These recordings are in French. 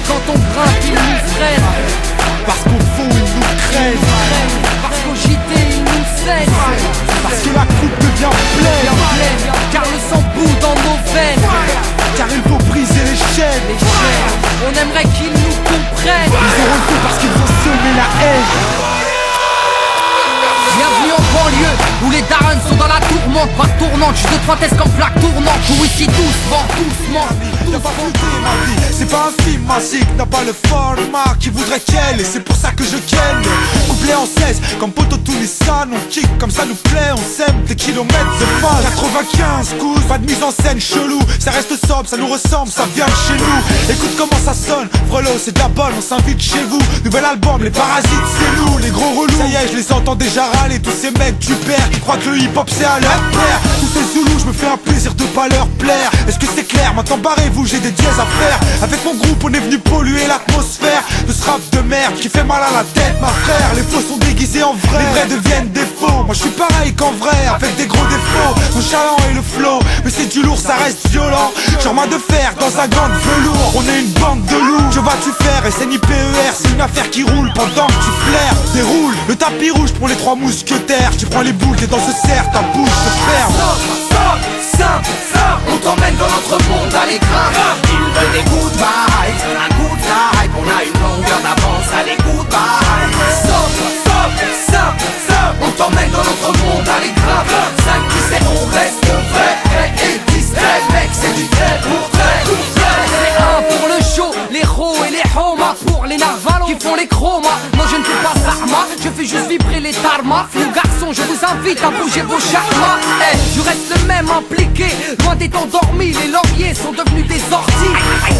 quand on grimpe ils nous freinent. Parce qu'au fond ils nous craignent. Parce qu'au JT ils nous saignent. Parce que la coupe devient pleine. Car le sang bout dans nos veines. Car il faut briser les chaînes. On aimerait qu'ils nous comprennent. Ils auront le coup parce qu'ils ont semé la haine. Bienvenue en banlieue où les darons sont dans la tourmente. Pas tournante, je te trentesse comme flaque tournante. Où ici doucement, doucement. Y'a pas flouté ma vie, c'est pas un film magique, n'a pas le format qui voudrait qu'elle. Et c'est pour ça que je ken. Couplé en 16, comme Poto tous les Nissan. On kick comme ça nous plaît, on sème des kilomètres de phase. 95 coups, pas de mise en scène chelou. Ça reste sobre, ça nous ressemble, ça vient de chez nous. Écoute comment ça sonne, Frelot c'est de la bonne, on s'invite chez vous. Nouvel album, les parasites c'est nous, les gros relous. Ça y est, je les entends déjà râler, tous ces mecs du père qui croient que le hip hop c'est à leur plaire. Tous ces zoulous, je me fais un plaisir de pas leur plaire. Est-ce que c'est clair? Maintenant barrez-vous, j'ai des dièses à faire. Avec mon groupe on est venu polluer l'atmosphère de ce rap de merde qui fait mal à la tête ma frère. Les faux sont déguisés en vrai, les vrais deviennent des faux. Moi je suis pareil qu'en vrai, avec des gros défauts. Mon chaland et le flow, mais c'est du lourd, ça reste violent. Genre main de fer dans un gant de velours. On est une bande de loups, que vas-tu faire? SNIPER, c'est une affaire qui roule pendant que tu flaires. Déroule le tapis rouge pour les trois mousquetaires. Tu prends les boules, t'es dans ce cerf, ta bouche se ferme. On t'emmène dans notre monde à l'écran. Ils veulent des good vibes, un good vibe. On a une longueur d'avance, allez good vibes. On t'emmène dans notre monde à l'écran. 5 qui sait, on reste vrai et distrait. Mec, c'est du trait pour trait. C'est un pour le show, les ros et les homas. Pour les narvalos qui font les chromas. Non je ne fais pas sarma, je fais juste vibrer les tarmas. Nous garçons, je vous invite à bouger vos charmas. Je reste le même impliqué, loin d'être endormi. Les lauriers sont devenus des orties.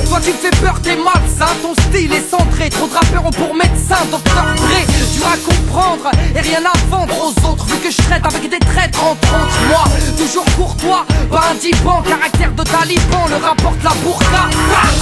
Toi tu fais peur, t'es malsain. Ton style est centré, trop de rappeurs ont pour médecin Docteur Dre, dur à comprendre et rien à vendre aux autres. Vu que je traite avec des traîtres entre autres. Moi, toujours courtois, pas un divan. Caractère de taliban, le rapporte la burqa.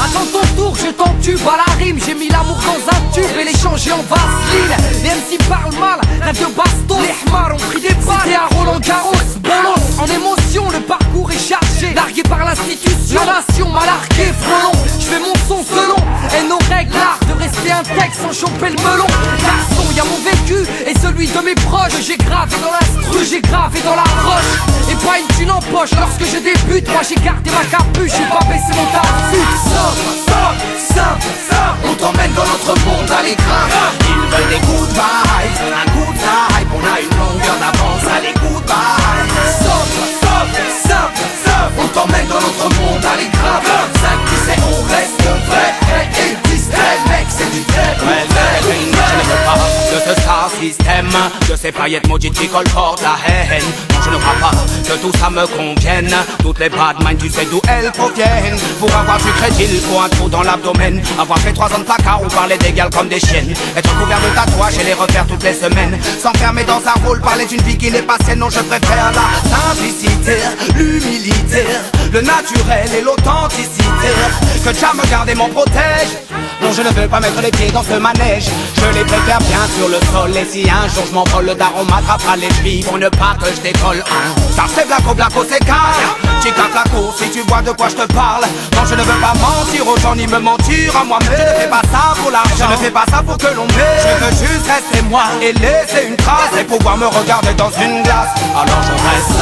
Attends ton tour, je t'entube à la rime. J'ai mis l'amour dans un tube et l'échanger en vaseline. Les MC parlent mal, rêve de baston. Les hmars ont pris des balles. C'était à Roland Garros, bolos. En émotion, le parcours est chargé. Largué par l'institution, la nation m'a largué. Frelon, je fais mon son selon. Et nos règles, l'art de rester intègre sans choper le melon. Garçon, y'a mon vécu et celui de mes proches. J'ai gravé dans l'instru, j'ai gravé dans la roche. Et pas une thune en poche lorsque je débute. Moi j'ai gardé ma capuche, j'ai pas baissé mon tartuffe. On t'emmène dans notre monde à l'écran. Ils veulent des good vibes, un good vibe. On a une longueur d'avance, allez good vibes. On t'emmène dans notre monde à l'écran. 5 qui sait, on reste vrai et distrait. Mec, c'est du trait pour trait. Je ne veux pas de ce star système, de ces paillettes maudites qui colportent la haine. Non, je ne crois pas que tout ça me convienne. Toutes les bad minds, tu sais d'où elles proviennent. Pour avoir du crédit, faut un trou dans l'abdomen. Avoir fait 3 ans de placard ou parler d'égal comme des chiennes. Être couvert de tatouages et les refaire toutes les semaines. S'enfermer dans un rôle, parler d'une vie qui n'est pas sienne. Non, je préfère la simplicité, l'humilité, le naturel et l'authenticité. Que Jah me garde et m'en protège. Non, je ne veux pas mettre les pieds dans ce manège. Je les préfère bien sur le sol. Et si un jour je m'envole, le daron m'attrapera les chevilles pour ne pas que je décolle. Ça c'est Blaco, c'est calme. Chica flaco, si tu vois de quoi je te parle. Non, je ne veux pas mentir aux gens ni me mentir à moi-même. Je ne fais pas ça pour l'argent, je ne fais pas ça pour que l'on m'aime. Je veux juste rester moi et laisser une trace et pouvoir me regarder dans une glace. Alors je reste